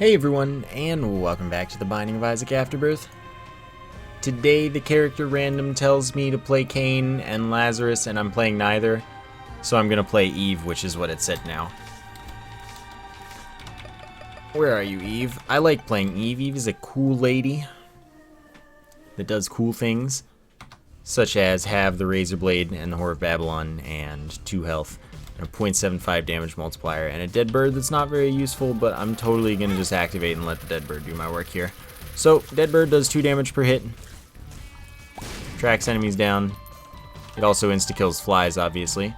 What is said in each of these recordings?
Hey everyone, and welcome back to the Binding of Isaac Afterbirth. Today the character random tells me to play Cain and Lazarus, and I'm playing neither, so I'm gonna play Eve, which is what it said now. Where are you, Eve? I like playing Eve. Eve is a cool lady that does cool things, such as have the Razor Blade and the Whore of Babylon and 2 health. A 0.75 damage multiplier, and a dead bird that's not very useful, but I'm totally going to just activate and let the dead bird do my work here. So, dead bird does 2 damage per hit, tracks enemies down. It also insta-kills flies, obviously.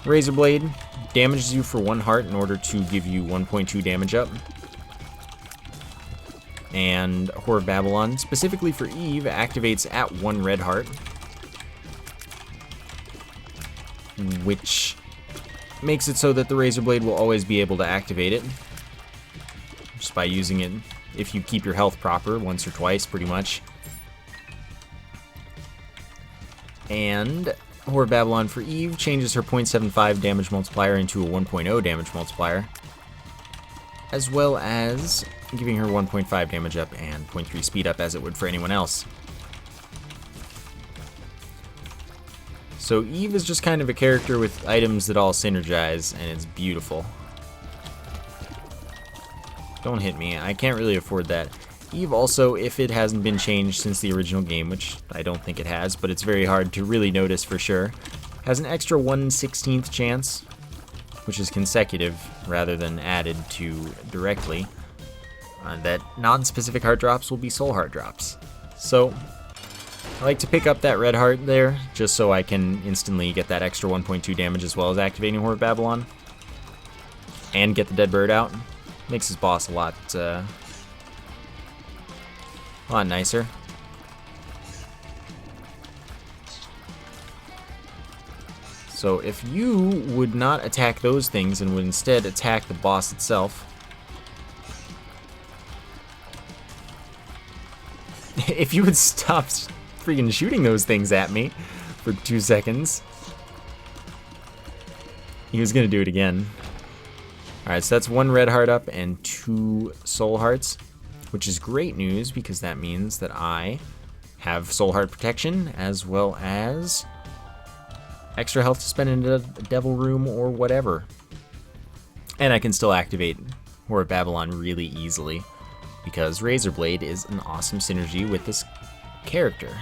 Razor Blade damages you for 1 heart in order to give you 1.2 damage up. And Whore of Babylon, specifically for Eve, activates at 1 red heart, which makes it so that the Razor Blade will always be able to activate it just by using it if you keep your health proper once or twice, pretty much. And Whore of Babylon for Eve changes her 0.75 damage multiplier into a 1.0 damage multiplier, as well as giving her 1.5 damage up and 0.3 speed up as it would for anyone else. So Eve is just kind of a character with items that all synergize, and it's beautiful. Don't hit me, I can't really afford that. Eve also, if it hasn't been changed since the original game, which I don't think it has, but it's very hard to really notice for sure, has an extra 1/16th chance, which is consecutive rather than added to directly, that non-specific heart drops will be soul heart drops. So I like to pick up that red heart there, just so I can instantly get that extra 1.2 damage as well as activating Whore of Babylon. And get the dead bird out. Makes his boss a lot nicer. So if you would not attack those things and would instead attack the boss itself, if you would stop freaking shooting those things at me for 2 seconds. He was gonna do it again. Alright, so that's 1 red heart up and 2 soul hearts, which is great news because that means that I have soul heart protection as well as extra health to spend in a devil room or whatever. And I can still activate Whore of Babylon really easily because Razor Blade is an awesome synergy with this character.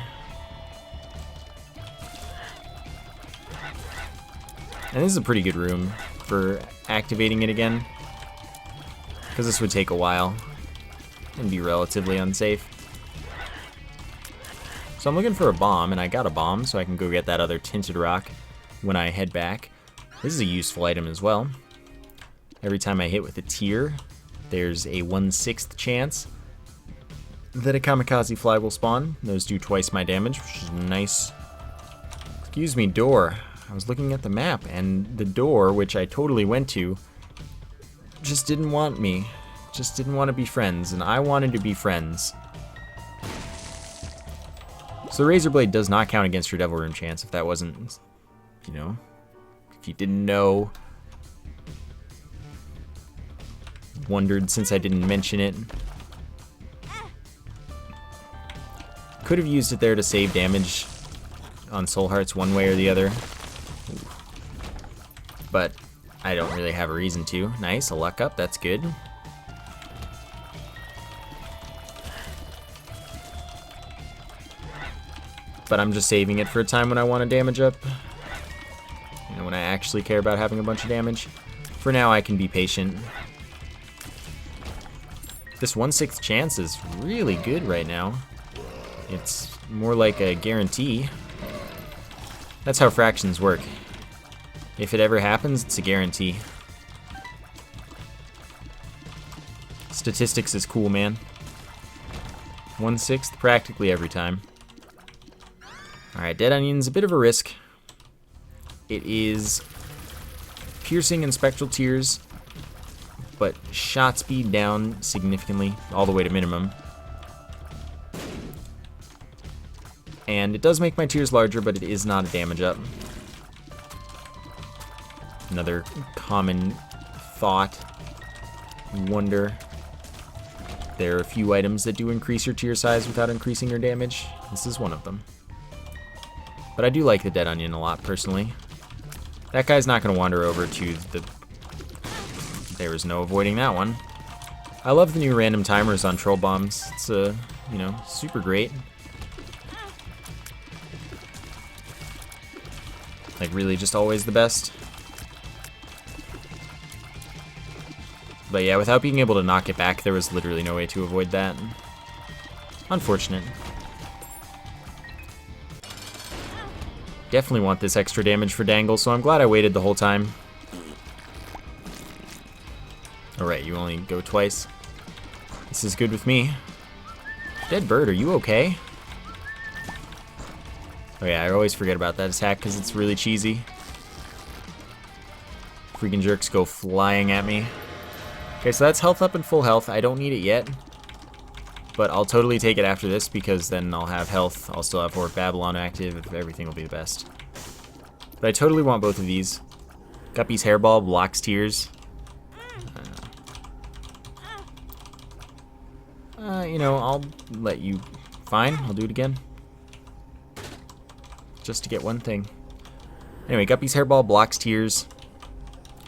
And this is a pretty good room for activating it again, because this would take a while and be relatively unsafe. So I'm looking for a bomb, and I got a bomb, so I can go get that other tinted rock when I head back. This is a useful item as well. Every time I hit with a tear, there's a 1/6 chance that a kamikaze fly will spawn. Those do twice my damage, which is nice. Excuse me, door. I was looking at the map, and the door, which I totally went to, just didn't want me. Just didn't want to be friends, and I wanted to be friends. So Razor Blade does not count against your Devil Room chance, if that wasn't, if you didn't know. Wondered since I didn't mention it. Could have used it there to save damage on soul hearts one way or the other, but I don't really have a reason to. Nice, a luck up, that's good. But I'm just saving it for a time when I want to damage up. When I actually care about having a bunch of damage. For now, I can be patient. This 1/6 chance is really good right now. It's more like a guarantee. That's how fractions work. If it ever happens, it's a guarantee. Statistics is cool, man. 1/6 practically every time. Alright, Dead Onion's a bit of a risk. It is piercing and spectral tears, but shot speed down significantly, all the way to minimum. And it does make my tears larger, but it is not a damage up. Another common thought wonder. There are a few items that do increase your tier size without increasing your damage. This is one of them. But I do like the Dead Onion a lot, personally. That guy's not going to wander over to the... There was no avoiding that one. I love the new random timers on Troll Bombs. It's, you know, super great. Like, really just always the best. But yeah, without being able to knock it back, there was literally no way to avoid that. Unfortunate. Definitely want this extra damage for Dangle, so I'm glad I waited the whole time. Alright, you only go twice. This is good with me. Dead bird, are you okay? Oh yeah, I always forget about that attack because it's really cheesy. Freaking jerks go flying at me. Okay, so that's health up and full health. I don't need it yet. But I'll totally take it after this because then I'll have health. I'll still have Horde Babylon active. Everything will be the best. But I totally want both of these. Guppy's Hairball blocks tears. You know, I'll let you... Fine, I'll do it again. Just to get one thing. Anyway, Guppy's Hairball blocks tears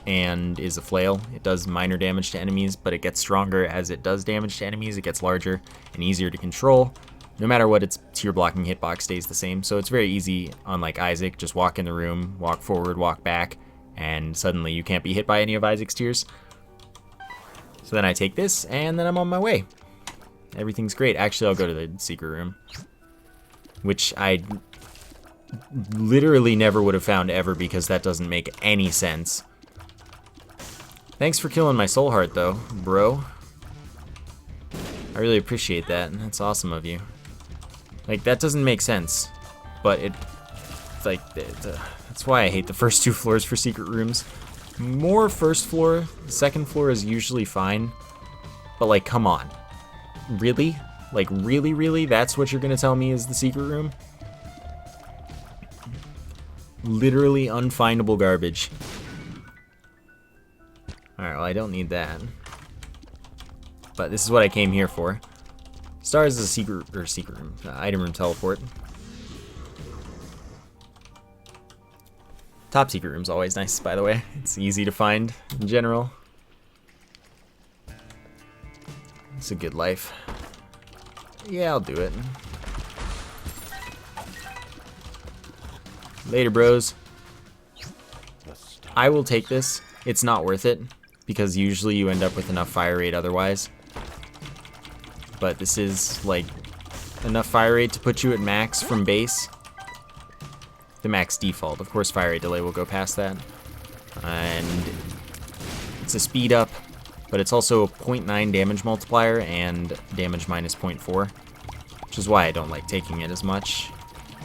and is a flail. It does minor damage to enemies, but it gets stronger as it does damage to enemies. It gets larger and easier to control. No matter what, its tier blocking hitbox stays the same, so it's very easy, unlike Isaac. Just walk in the room, walk forward, walk back, and suddenly you can't be hit by any of Isaac's tiers. So then I take this, and then I'm on my way. Everything's great. Actually, I'll go to the secret room, which I literally never would have found ever because that doesn't make any sense. Thanks for killing my soul heart, though, bro. I really appreciate that. That's awesome of you. Like, that doesn't make sense, but that's why I hate the first two floors for secret rooms. More first floor. Second floor is usually fine, but like, come on. Really? Like, really? That's what you're gonna tell me is the secret room? Literally unfindable garbage. Alright, well, I don't need that. But this is what I came here for. Stars is a secret room, item room teleport. Top secret room's always nice, by the way. It's easy to find in general. It's a good life. Yeah, I'll do it. Later, bros. I will take this. It's not worth it, because usually you end up with enough fire rate otherwise. But this is, like, enough fire rate to put you at max from base. The max default. Of course, fire rate delay will go past that. And it's a speed up, but it's also a 0.9 damage multiplier and damage minus 0.4, which is why I don't like taking it as much,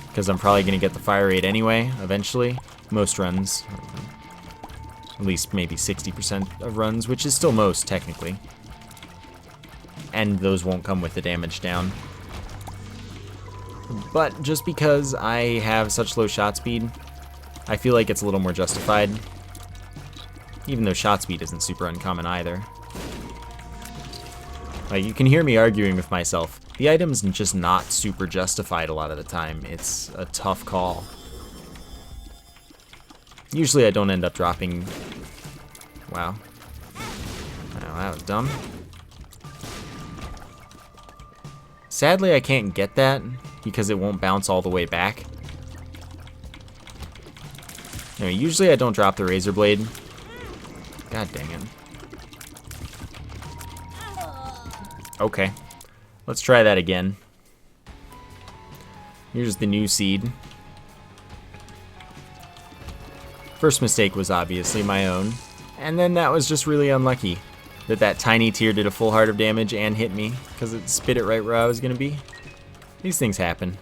because I'm probably going to get the fire rate anyway, eventually. Most runs, at least maybe 60% of runs, which is still most, technically. And those won't come with the damage down. But just because I have such low shot speed, I feel like it's a little more justified. Even though shot speed isn't super uncommon either. Like, you can hear me arguing with myself. The item's just not super justified a lot of the time. It's a tough call. Usually I don't end up dropping... Wow. Oh, that was dumb. Sadly, I can't get that because it won't bounce all the way back. Anyway, usually I don't drop the razor blade. God dang it. Okay. Let's try that again. Here's the new seed. First mistake was obviously my own. And then that was just really unlucky. That tiny tier did a full heart of damage and hit me, because it spit it right where I was going to be. These things happen.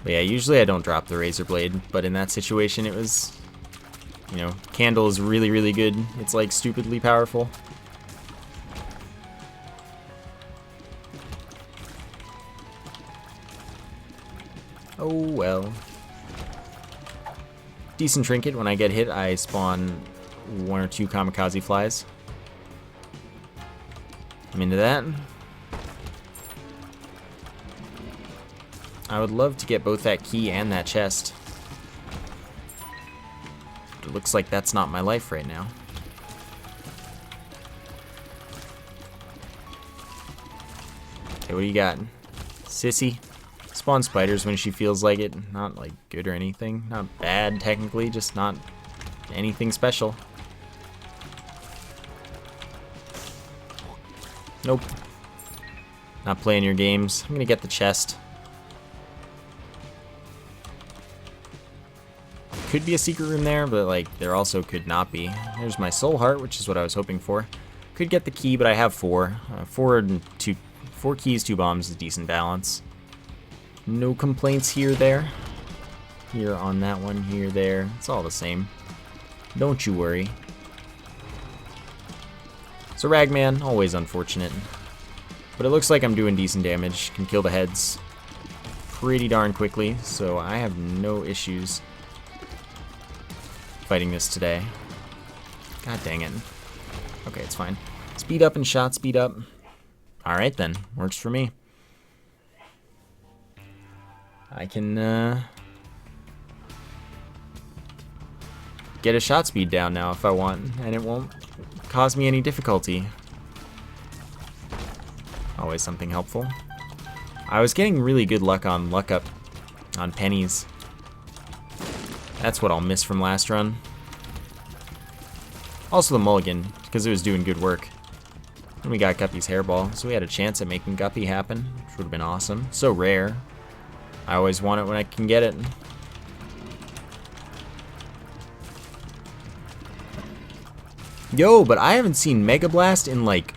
But yeah, usually I don't drop the razor blade, but in that situation it was, you know, candle is really, really good. It's like stupidly powerful. Oh well. Decent trinket. When I get hit, I spawn 1 or 2 kamikaze flies. I'm into that. I would love to get both that key and that chest. It looks like that's not my life right now. Okay, what do you got? Sissy. Spawn spiders when she feels like it. Not like good or anything. Not bad technically, just not anything special. Nope. Not playing your games. I'm gonna get the chest. Could be a secret room there, but like there also could not be. There's my soul heart, which is what I was hoping for. Could get the key, but I have 4. 4 keys, 2 bombs is a decent balance. No complaints here, there. Here on that one, here, there. It's all the same. Don't you worry. So Ragman, always unfortunate. But it looks like I'm doing decent damage. Can kill the heads pretty darn quickly, so I have no issues fighting this today. God dang it. Okay, it's fine. Speed up and shot speed up. Alright then, works for me. I can get a shot speed down now if I want, and it won't cause me any difficulty. Always something helpful. I was getting really good luck on on pennies. That's what I'll miss from last run. Also the mulligan, because it was doing good work. And we got Guppy's hairball, so we had a chance at making Guppy happen, which would have been awesome. So rare. I always want it when I can get it. Yo, but I haven't seen Mega Blast in like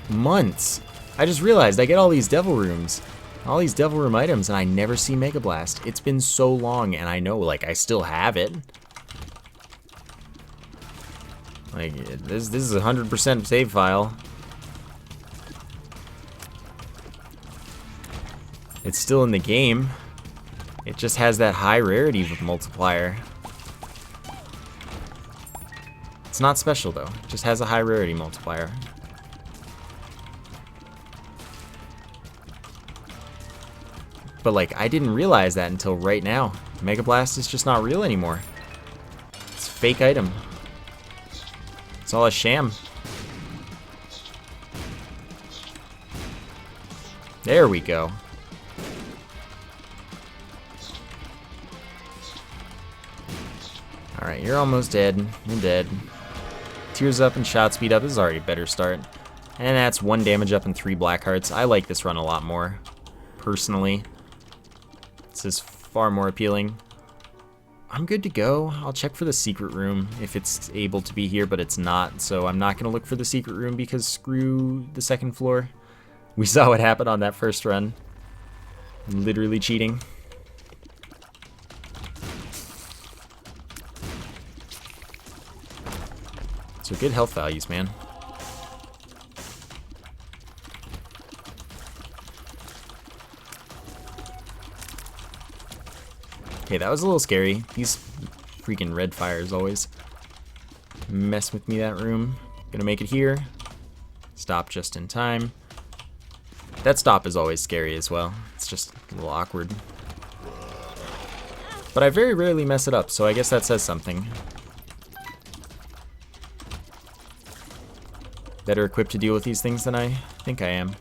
months. I just realized I get all these devil rooms, all these devil room items, and I never see Mega Blast. It's been so long, and I know like I still have it. Like this is a 100% save file. It's still in the game. It just has that high rarity multiplier. It's not special though. It just has a high rarity multiplier. But like, I didn't realize that until right now. Mega Blast is just not real anymore. It's a fake item. It's all a sham. There we go. Alright, you're almost dead. You're dead. Tears up and shot speed up. This is already a better start. And that's 1 damage up and 3 black hearts. I like this run a lot more, personally. This is far more appealing. I'm good to go. I'll check for the secret room if it's able to be here, but it's not. So I'm not going to look for the secret room because screw the 2nd floor. We saw what happened on that first run. Literally cheating. So good health values, man. Okay, that was a little scary. These freaking red fires always mess with me, that room. Gonna make it here. Stop just in time. That stop is always scary as well. It's just a little awkward. But I very rarely mess it up, so I guess that says something. Better equipped to deal with these things than I think I am.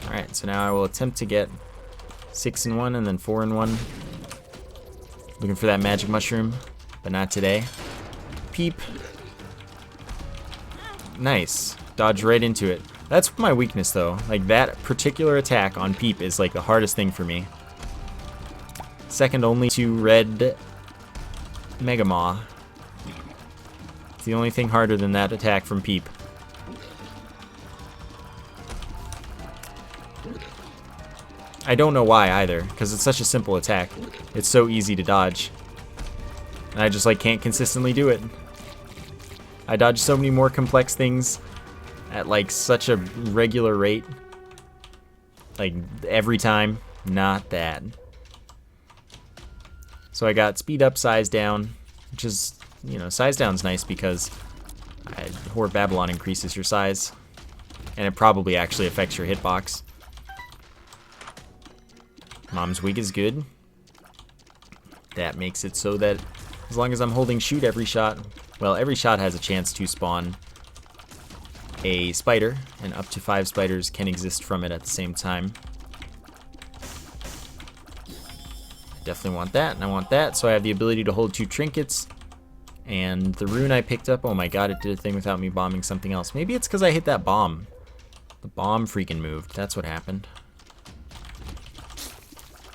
Alright, so now I will attempt to get 6 in 1 and then 4 in 1. Looking for that magic mushroom, but not today. Peep. Nice. Dodge right into it. That's my weakness though. Like that particular attack on Peep is like the hardest thing for me. Second only to red Mega Maw. It's the only thing harder than that attack from Peep. I don't know why either, because it's such a simple attack. It's so easy to dodge. And I just like can't consistently do it. I dodge so many more complex things at like such a regular rate. Like every time. Not that. So I got speed up, size down, which is, you know, size down's nice because Horde Babylon increases your size, and it probably actually affects your hitbox. Mom's Wig is good. That makes it so that as long as I'm holding shoot every shot, well, every shot has a chance to spawn a spider, and up to 5 spiders can exist from it at the same time. Definitely want that, and I want that, so I have the ability to hold 2 trinkets. And the rune I picked up, oh my god, it did a thing without me bombing something else. Maybe it's because I hit that bomb. The bomb freaking moved. That's what happened.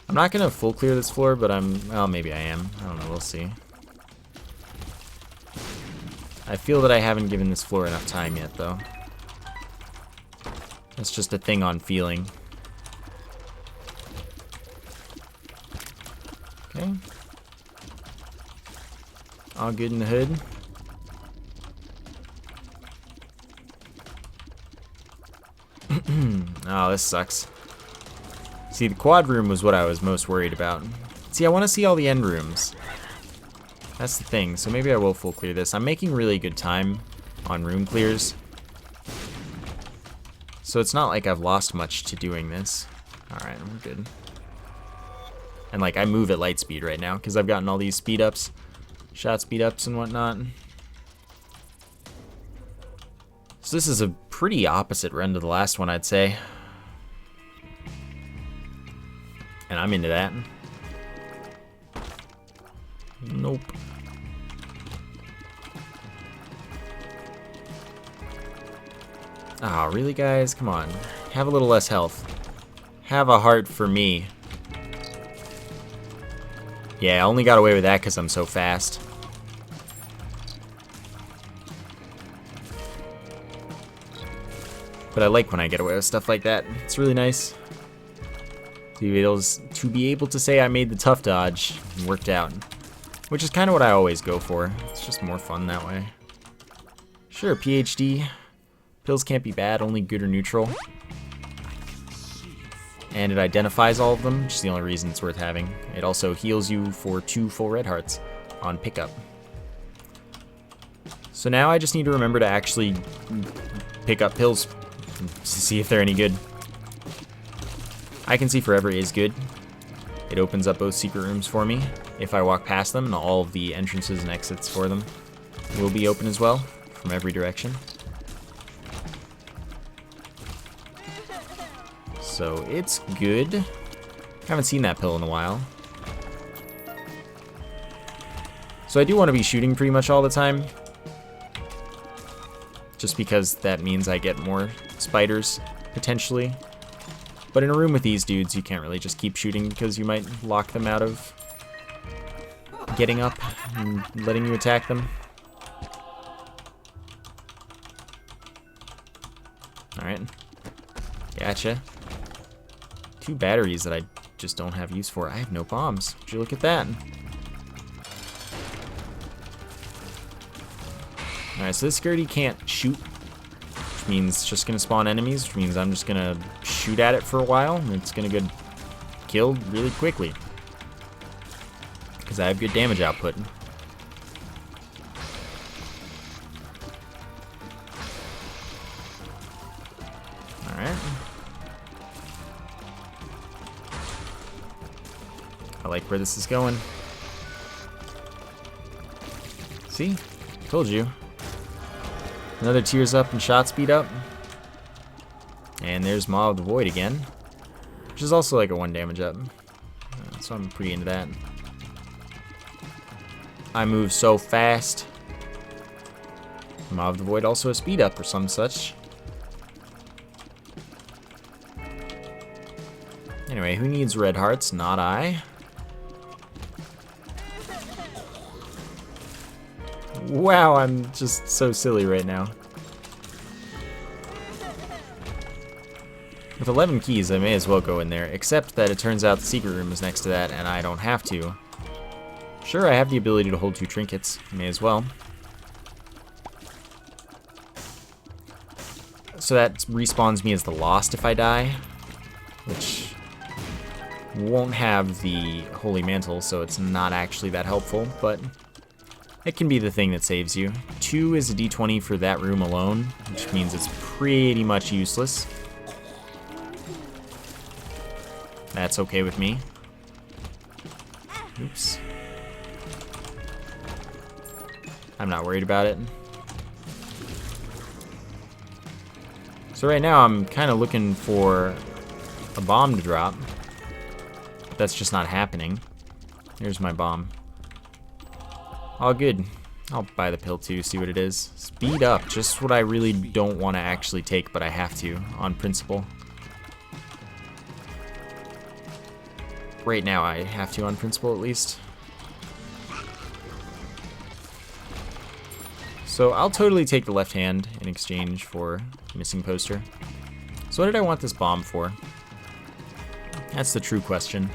I'm not going to full clear this floor, but well, maybe I am. I don't know, we'll see. I feel that I haven't given this floor enough time yet, though. That's just a thing on feeling. Okay. All good in the hood. Oh, this sucks. See, the quad room was what I was most worried about. See, I want to see all the end rooms. That's the thing, so maybe I will full clear this. I'm making really good time on room clears. So it's not like I've lost much to doing this. Alright, I'm good. And like, I move at light speed right now, because I've gotten all these speed ups. Shot speed ups and whatnot. So this is a pretty opposite run to the last one, I'd say. And I'm into that. Nope. Ah, oh, really, guys? Come on. Have a little less health. Have a heart for me. Yeah, I only got away with that because I'm so fast. But I like when I get away with stuff like that. It's really nice to be able to say I made the tough dodge and worked out. Which is kind of what I always go for. It's just more fun that way. Sure, PhD. Pills can't be bad, only good or neutral. And it identifies all of them, which is the only reason it's worth having. It also heals you for 2 full red hearts on pickup. So now I just need to remember to actually pick up pills to see if they're any good. I Can See Forever is good. It opens up both secret rooms for me if I walk past them, and all of the entrances and exits for them will be open as well from every direction. So it's good. Haven't seen that pill in a while. So I do want to be shooting pretty much all the time. Just because that means I get more spiders, potentially. But in a room with these dudes, you can't really just keep shooting because you might lock them out of getting up and letting you attack them. Alright. Gotcha. 2 batteries that I just don't have use for. I have no bombs. Would you look at that? Alright, so this Gertie can't shoot, which means it's just going to spawn enemies, which means I'm just going to shoot at it for a while, and it's going to get killed really quickly. Because I have good damage output. Alright. I like where this is going. See? Told you. Another tears up and shot speed up. And there's Maw of the Void again. Which is also like a 1 damage up. So I'm pretty into that. I move so fast. Maw of the Void also a speed up or some such. Anyway, who needs red hearts? Not I. Wow, I'm just so silly right now. With 11 keys, I may as well go in there, except that it turns out the secret room is next to that, and I don't have to. Sure, I have the ability to hold 2 trinkets. May as well. So that respawns me as the Lost if I die, which Won't have the Holy Mantle, so it's not actually that helpful, but it can be the thing that saves you. 2 is a d20 for that room alone, which means it's pretty much useless. That's okay with me. Oops. I'm not worried about it. So right now I'm kind of looking for a bomb to drop. But that's just not happening. Here's my bomb. All good. I'll buy the pill too, see what it is. Speed up, just what I really don't want to actually take, but I have to, on principle. Right now I have to, on principle at least. So I'll totally take the left hand in exchange for missing poster. So what did I want this bomb for? That's the true question.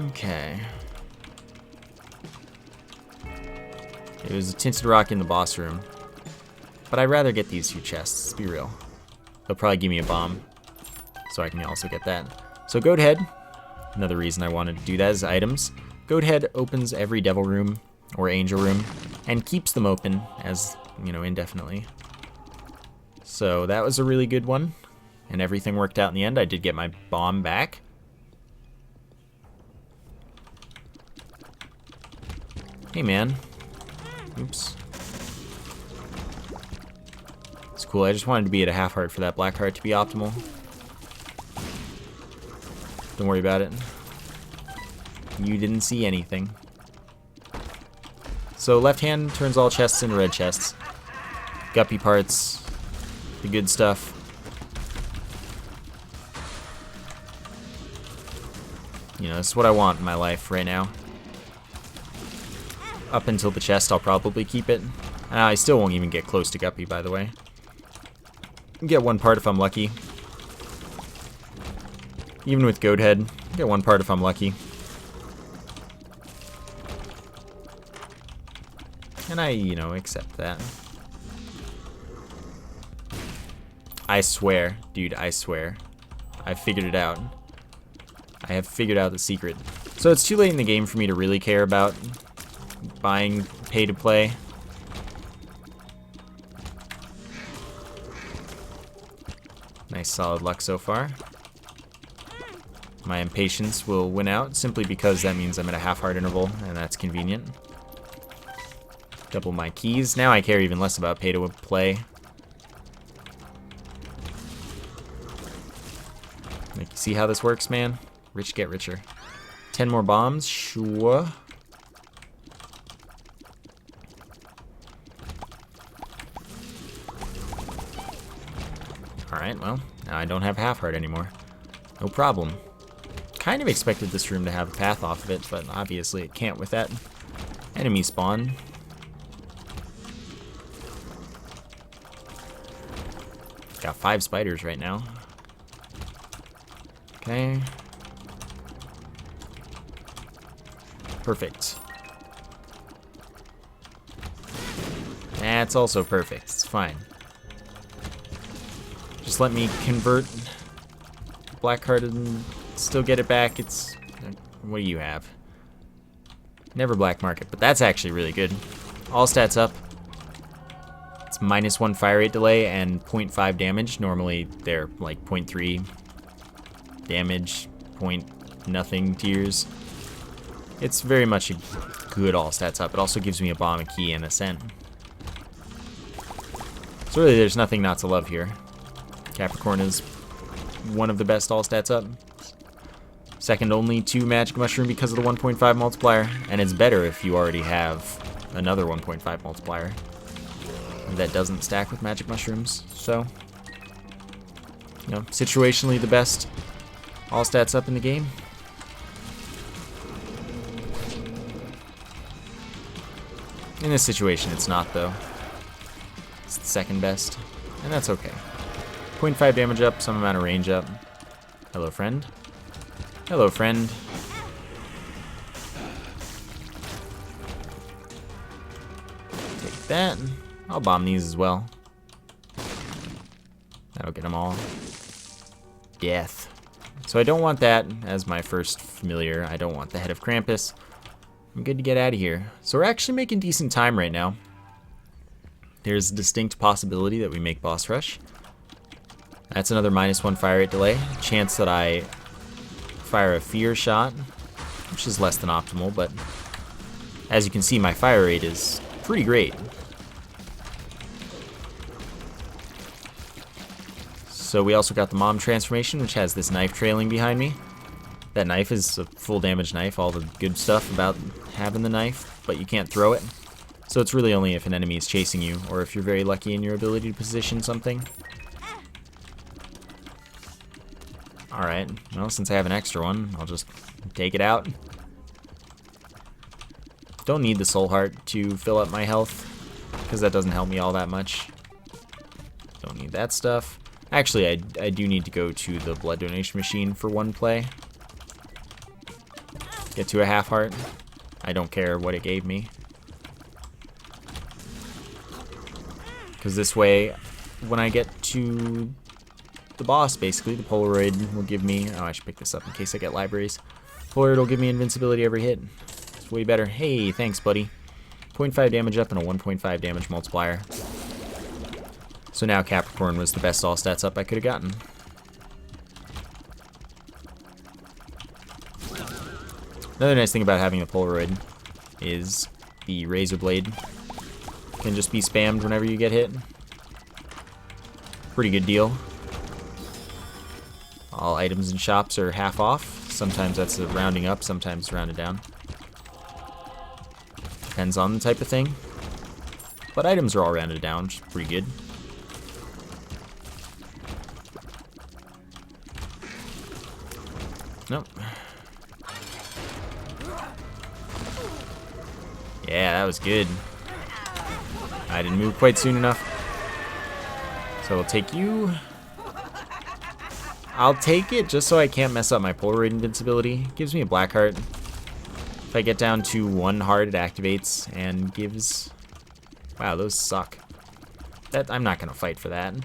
Okay. It was a tinted rock in the boss room. But I'd rather get these 2 chests, let's be real. They'll probably give me a bomb, so I can also get that. So Goat Head, another reason I wanted to do that is items. Goat Head opens every devil room or angel room and keeps them open as, you know, indefinitely. So that was a really good one, and everything worked out in the end. I did get my bomb back. Hey man. Oops. It's cool. I just wanted to be at a half heart for that black heart to be optimal. Don't worry about it. You didn't see anything. So left hand turns all chests into red chests. Guppy parts, the good stuff. You know, this is what I want in my life right now. Up until the chest, I'll probably keep it. I still won't even get close to Guppy, by the way. Get 1 part if I'm lucky. Even with Goat Head, get 1 part if I'm lucky. And I, you know, accept that. I swear, dude, I swear. I figured it out. I have figured out the secret. So it's too late in the game for me to really care about buying pay to play. Nice solid luck so far. My impatience will win out simply because that means I'm at a half heart interval, and that's convenient. Double my keys. Now I care even less about pay to play. Like, you see how this works, man? Rich get richer. 10 more bombs, sure. Alright, well, now I don't have half heart anymore. No problem. Kind of expected this room to have a path off of it, but obviously it can't with that enemy spawn. Got 5 spiders right now. Okay. Perfect. That's also perfect. It's fine. Just let me convert black card and still get it back. It's... what do you have? Never black market, but that's actually really good. All stats up. It's -1 fire rate delay and 0.5 damage. Normally they're like 0.3 damage, nothing tears. It's very much a good all stats up. It also gives me a bomb, a key, and a scent. So really there's nothing not to love here. Capricorn is one of the best all stats up. Second only to Magic Mushroom because of the 1.5 multiplier, and it's better if you already have another 1.5 multiplier that doesn't stack with Magic Mushrooms. So, you know, situationally the best all stats up in the game. In this situation, it's not, though. It's the second best, and that's okay. 0.5 damage up, some amount of range up. Hello, friend. Hello, friend. Take that. I'll bomb these as well. That'll get them all. Death. So I don't want that as my first familiar. I don't want the head of Krampus. I'm good to get out of here. So we're actually making decent time right now. There's a distinct possibility that we make boss rush. That's another -1 fire rate delay. Chance that I fire a fear shot, which is less than optimal, but as you can see, my fire rate is pretty great. So we also got the mom transformation, which has this knife trailing behind me. That knife is a full damage knife, all the good stuff about having the knife, but you can't throw it. So it's really only if an enemy is chasing you, or if you're very lucky in your ability to position something. Alright, well, since I have an extra one, I'll just take it out. Don't need the soul heart to fill up my health, because that doesn't help me all that much. Don't need that stuff. Actually, I do need to go to the blood donation machine for one play. Get to a half heart. I don't care what it gave me. Because this way, when I get to the boss, basically, the Polaroid will give me... Oh, I should pick this up in case I get libraries. Polaroid will give me invincibility every hit. It's way better. Hey, thanks, buddy. 0.5 damage up and a 1.5 damage multiplier. So now Capricorn was the best all stats up I could have gotten. Another nice thing about having a Polaroid is the razor blade can just be spammed whenever you get hit. Pretty good deal. All items in shops are half off. Sometimes that's a rounding up, sometimes rounded down. Depends on the type of thing. But items are all rounded down, which is pretty good. Nope. Yeah, that was good. I didn't move quite soon enough. So we'll take you. I'll take it just so I can't mess up my Polaroid invincibility. Gives me a black heart. If I get down to 1 heart, it activates and gives... Wow, those suck. I'm not going to fight for that.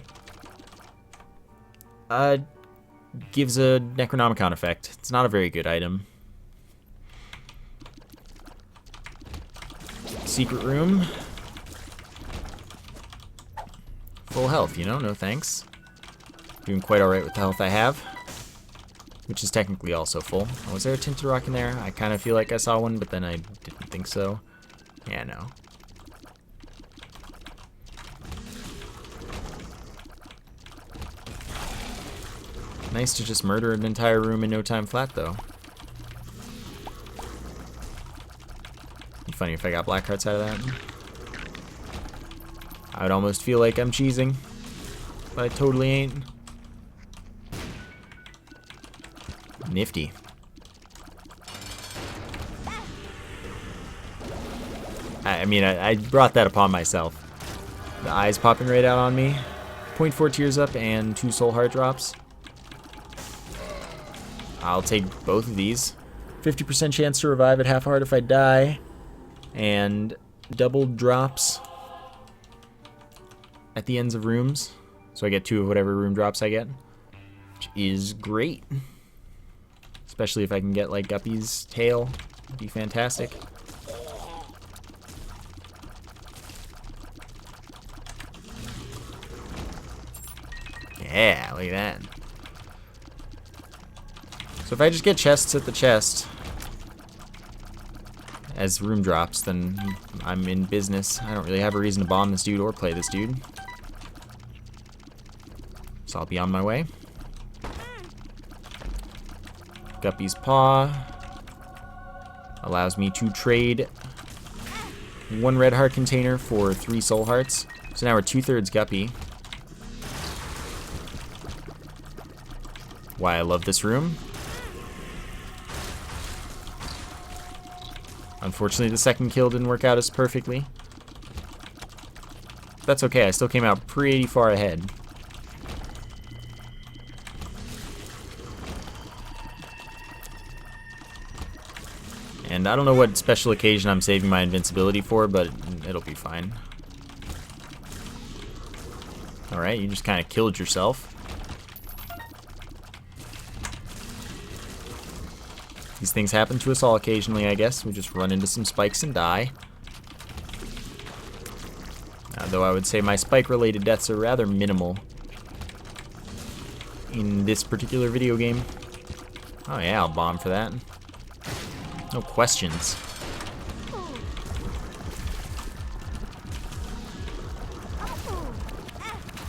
Gives a Necronomicon effect. It's not a very good item. Secret room. Full health, you know, no thanks. Doing quite alright with the health I have. Which is technically also full. Oh, was there a tinted rock in there? I kind of feel like I saw one, but then I didn't think so. Yeah, no. Nice to just murder an entire room in no time flat, though. Be funny if I got black hearts out of that. I would almost feel like I'm cheesing, but I totally ain't. Nifty. I mean, I brought that upon myself. The eyes popping right out on me. 0.4 tears up and 2 soul heart drops. I'll take both of these. 50% chance to revive at half heart if I die. And double drops at the ends of rooms. So I get 2 of whatever room drops I get. Which is great. Especially if I can get like Guppy's tail. It'd be fantastic. Yeah, look at that. So if I just get chests at the chest as room drops, then I'm in business. I don't really have a reason to bomb this dude or play this dude. So I'll be on my way. Guppy's Paw allows me to trade 1 red heart container for 3 soul hearts. So now we're 2/3 Guppy. Why I love this room. Unfortunately, the second kill didn't work out as perfectly. That's okay, I still came out pretty far ahead. And I don't know what special occasion I'm saving my invincibility for, but it'll be fine. Alright, you just kind of killed yourself. These things happen to us all occasionally, I guess. We just run into some spikes and die. Though I would say my spike-related deaths are rather minimal in this particular video game. Oh yeah, I'll bomb for that. No questions.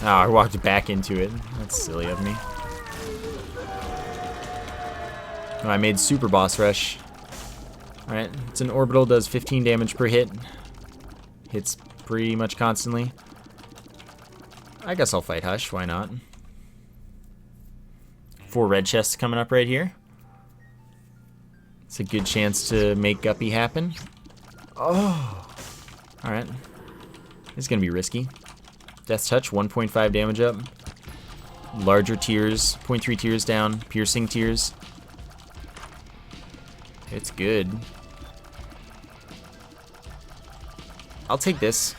Oh, I walked back into it. That's silly of me. Oh, I made super boss rush. Alright, it's an orbital, does 15 damage per hit. Hits pretty much constantly. I guess I'll fight Hush, why not? 4 red chests coming up right here. It's a good chance to make Guppy happen. Oh! Alright. This is gonna be risky. Death's Touch, 1.5 damage up. Larger tears, 0.3 tears down. Piercing tears. It's good. I'll take this.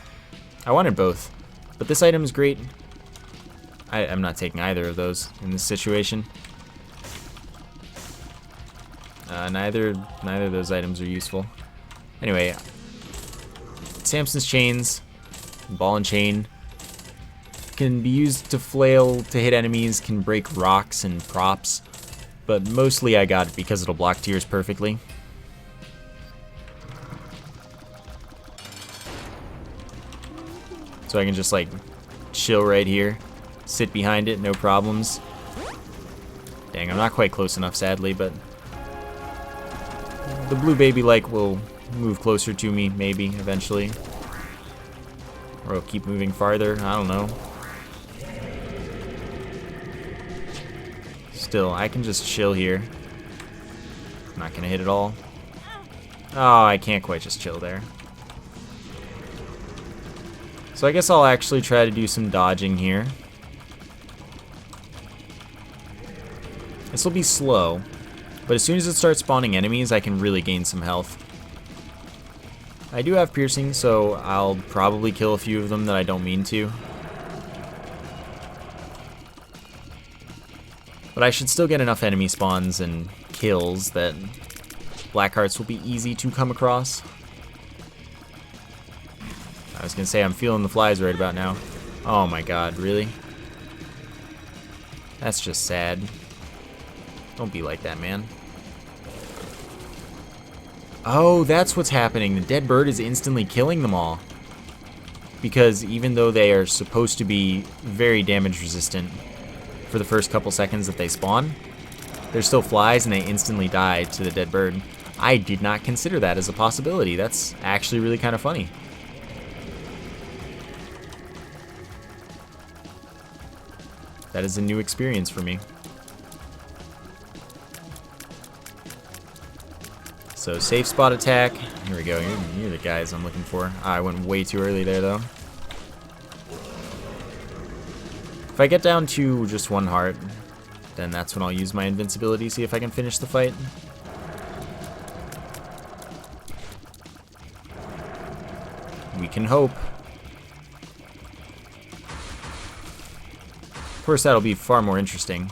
I wanted both, but this item is great. I'm not taking either of those in this situation. Neither of those items are useful. Anyway, Samson's chains, ball and chain, can be used to flail to hit enemies, can break rocks and props, but mostly I got it because it'll block tears perfectly. So I can just like chill right here, sit behind it, no problems. Dang, I'm not quite close enough sadly, but the blue baby like will move closer to me maybe eventually. Or it'll keep moving farther, I don't know. Still, I can just chill here. I'm not gonna hit it all. Oh, I can't quite just chill there. So I guess I'll actually try to do some dodging here. This will be slow, but as soon as it starts spawning enemies, I can really gain some health. I do have piercing, so I'll probably kill a few of them that I don't mean to. But I should still get enough enemy spawns and kills that black hearts will be easy to come across. I was gonna say I'm feeling the flies right about now. Oh my god, really? That's just sad. Don't be like that, man. Oh, that's what's happening. The dead bird is instantly killing them all. Because even though they are supposed to be very damage resistant for the first couple seconds that they spawn, they're still flies and they instantly die to the dead bird. I did not consider that as a possibility. That's actually really kind of funny. That is a new experience for me. So safe spot attack. Here we go. You're the guys I'm looking for. I went way too early there though. If I get down to just one heart, then that's when I'll use my invincibility, see if I can finish the fight. We can hope. Of course, that'll be far more interesting.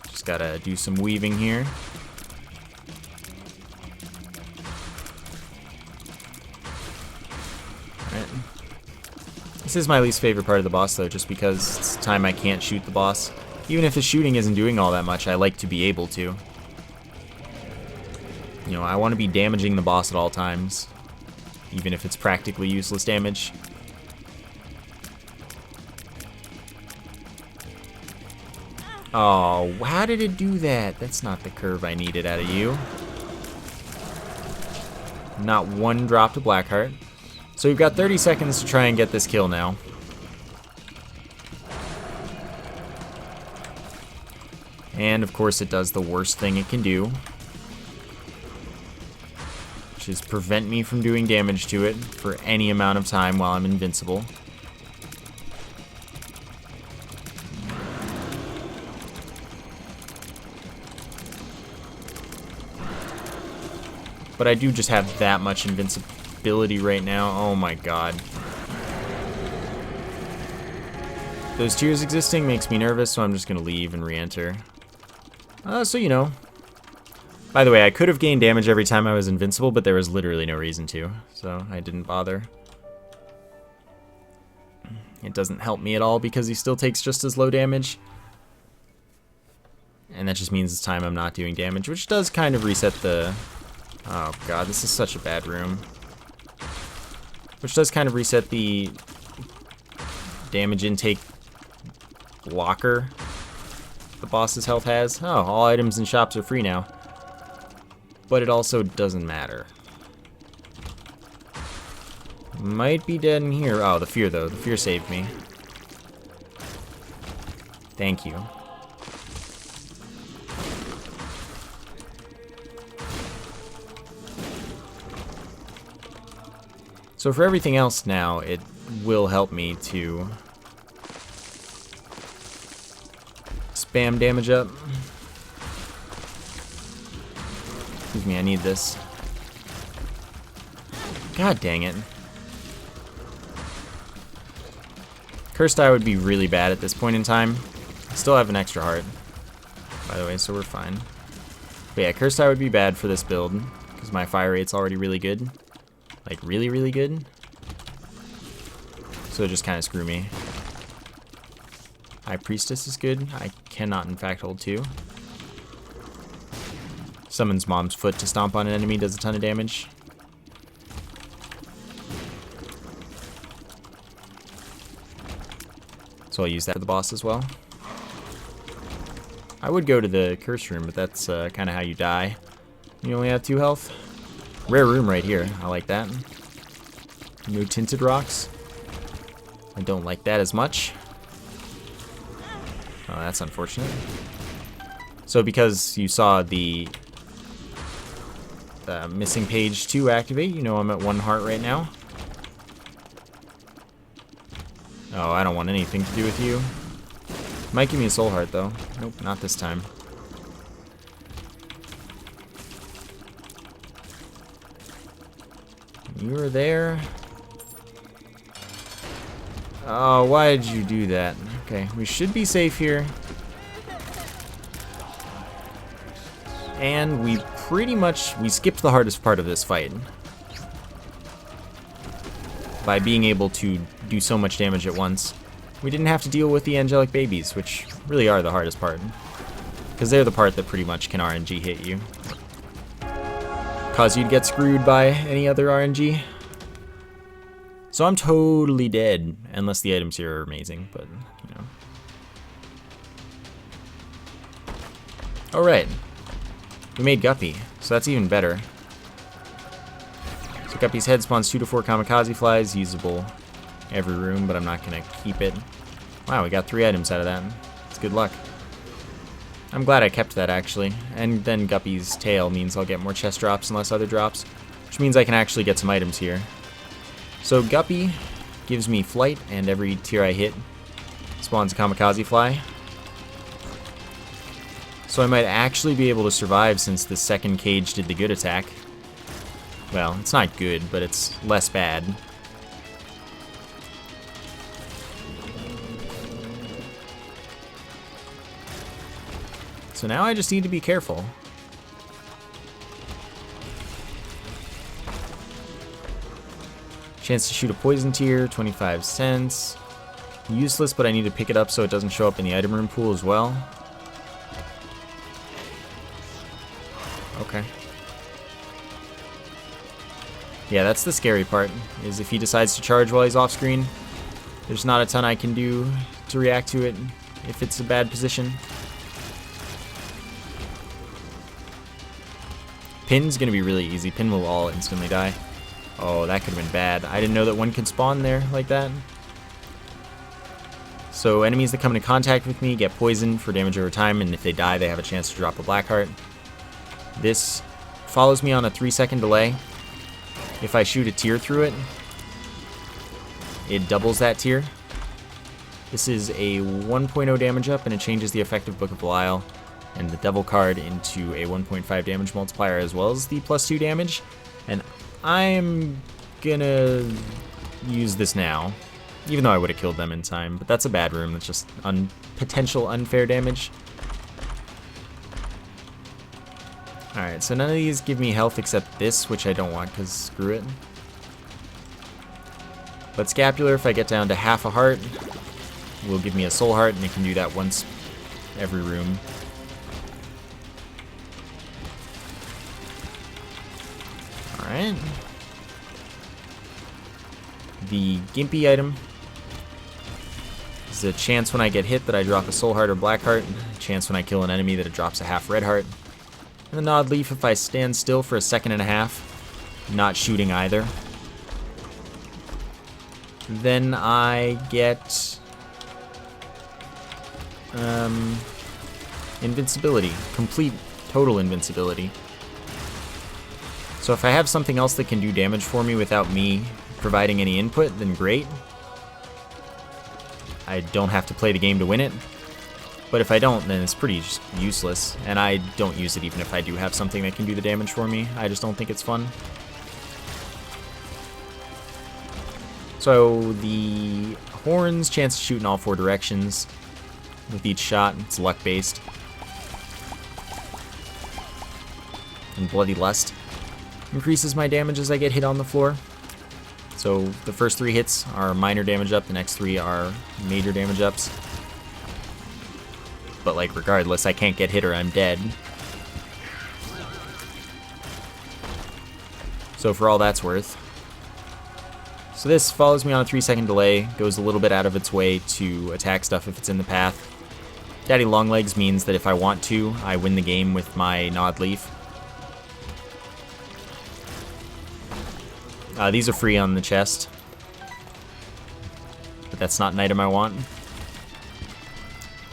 Just gotta do some weaving here. Alright. This is my least favorite part of the boss, though, just because it's time I can't shoot the boss. Even if the shooting isn't doing all that much, I like to be able to. You know, I want to be damaging the boss at all times, even if it's practically useless damage. Oh, how did it do that? That's not the curve I needed out of you. Not one drop to Blackheart. So we've got 30 seconds to try and get this kill now. And of course it does the worst thing it can do, which is prevent me from doing damage to it for any amount of time while I'm invincible. But I do just have that much invincibility right now. Oh my god. Those tears existing makes me nervous, so I'm just gonna leave and re-enter. So you know. By the way, I could have gained damage every time I was invincible, but there was literally no reason to, so I didn't bother. It doesn't help me at all because he still takes just as low damage. And that just means it's time I'm not doing damage, which does kind of reset the... Oh god, this is such a bad room. Which does kind of reset the damage intake blocker the boss's health has. Oh, all items and shops are free now. But it also doesn't matter. Might be dead in here. Oh, the fear though. The fear saved me. Thank you. So for everything else now, it will help me to spam damage up. Excuse me, I need this. God dang it. Cursed Eye would be really bad at this point in time. I still have an extra heart, by the way, so we're fine. But yeah, Cursed Eye would be bad for this build, because my fire rate's already really good. Like, really, really good. So it just kind of screw me. High Priestess is good. I cannot, in fact, hold 2. Summons Mom's Foot to stomp on an enemy, does a ton of damage. So I'll use that for the boss as well. I would go to the curse room, but that's kind of how you die. You only have 2 health. Rare room right here. I like that. No tinted rocks. I don't like that as much. Oh, that's unfortunate. So because you saw the missing page 2 activate, you know I'm at 1 heart right now. Oh, I don't want anything to do with you. Might give me a soul heart though. Nope, not this time. You were there. Oh, why did you do that? Okay, we should be safe here. And we pretty much, we skipped the hardest part of this fight. By being able to do so much damage at once. We didn't have to deal with the angelic babies, which really are the hardest part. Because they're the part that pretty much can RNG hit you. Cause you'd get screwed by any other RNG. So I'm totally dead, unless the items here are amazing, but, you know. Alright. We made Guppy, so that's even better. So Guppy's head spawns 2 to 4 kamikaze flies, usable every room, but I'm not going to keep it. Wow, we got 3 items out of that. It's good luck. I'm glad I kept that, actually. And then Guppy's tail means I'll get more chest drops and less other drops, which means I can actually get some items here. So Guppy gives me flight, and every tier I hit spawns a kamikaze fly. So I might actually be able to survive since the second cage did the good attack. Well, it's not good, but it's less bad. So now I just need to be careful. Chance to shoot a poison tier, 25 cents. Useless, but I need to pick it up so it doesn't show up in the item room pool as well. Okay. Yeah, that's the scary part, is if he decides to charge while he's off screen, there's not a ton I can do to react to it if it's a bad position. Pin's gonna be really easy. Pin will all instantly die. Oh, that could have been bad. I didn't know that one could spawn there like that. So enemies that come into contact with me get poisoned for damage over time, and if they die, they have a chance to drop a black heart. This follows me on a 3-second delay. If I shoot a tier through it, it doubles that tier. This is a 1.0 damage up, and it changes the effective Book of Belial and the Devil card into a 1.5 damage multiplier, as well as the +2 damage. And I'm gonna use this now, even though I would have killed them in time, but that's a bad room. That's just potential unfair damage. Alright, so none of these give me health except this, which I don't want because screw it. But Scapular, if I get down to half a heart, will give me a soul heart, and it can do that once every room. Alright. The Gimpy item is a chance when I get hit that I drop a soul heart or black heart, a chance when I kill an enemy that it drops a half red heart. And the Nod Leaf if I stand still for a second and a half, not shooting either. Then I get invincibility, complete total invincibility. So if I have something else that can do damage for me without me providing any input, then great. I don't have to play the game to win it. But if I don't, then it's pretty just useless. And I don't use it even if I do have something that can do the damage for me. I just don't think it's fun. So the horns, chance to shoot in all 4 directions. With each shot, it's luck based. And Bloody Lust increases my damage as I get hit on the floor. So the first 3 hits are minor damage up, the next 3 are major damage ups. But like regardless, I can't get hit or I'm dead. So for all that's worth. So this follows me on a 3-second delay, goes a little bit out of its way to attack stuff if it's in the path. Daddy Longlegs means that if I want to, I win the game with my Nod Leaf. These are free on the chest, but that's not an item I want.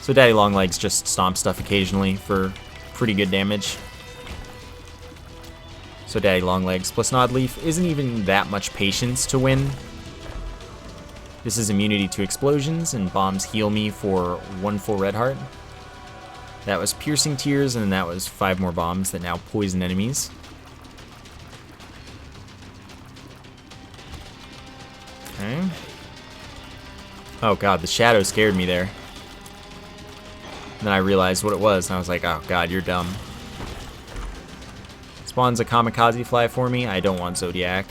So Daddy Longlegs just stomps stuff occasionally for pretty good damage. So Daddy Longlegs plus Nod Leaf isn't even that much patience to win. This is immunity to explosions, and bombs heal me for 1 full red heart. That was Piercing Tears, and then that was 5 more bombs that now poison enemies. Okay. Oh god, the shadow scared me there. And then I realized what it was, and I was like, oh god, you're dumb. Spawns a Kamikaze Fly for me. I don't want Zodiac.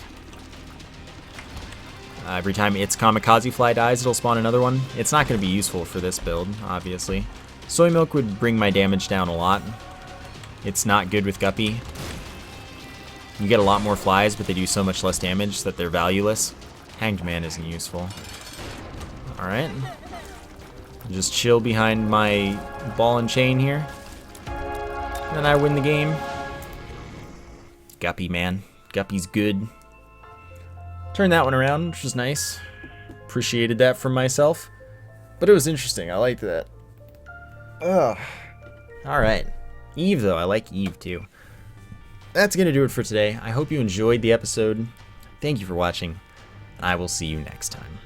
Every time its Kamikaze Fly dies, it'll spawn another one. It's not going to be useful for this build, obviously. Soy Milk would bring my damage down a lot. It's not good with Guppy. You get a lot more flies, but they do so much less damage that they're valueless. Hanged Man isn't useful. Alright. Just chill behind my ball and chain here. And then I win the game. Guppy, man. Guppy's good. Turned that one around, which was nice. Appreciated that from myself. But it was interesting. I liked that. Ugh. Alright. Eve, though. I like Eve, too. That's going to do it for today. I hope you enjoyed the episode. Thank you for watching. I will see you next time.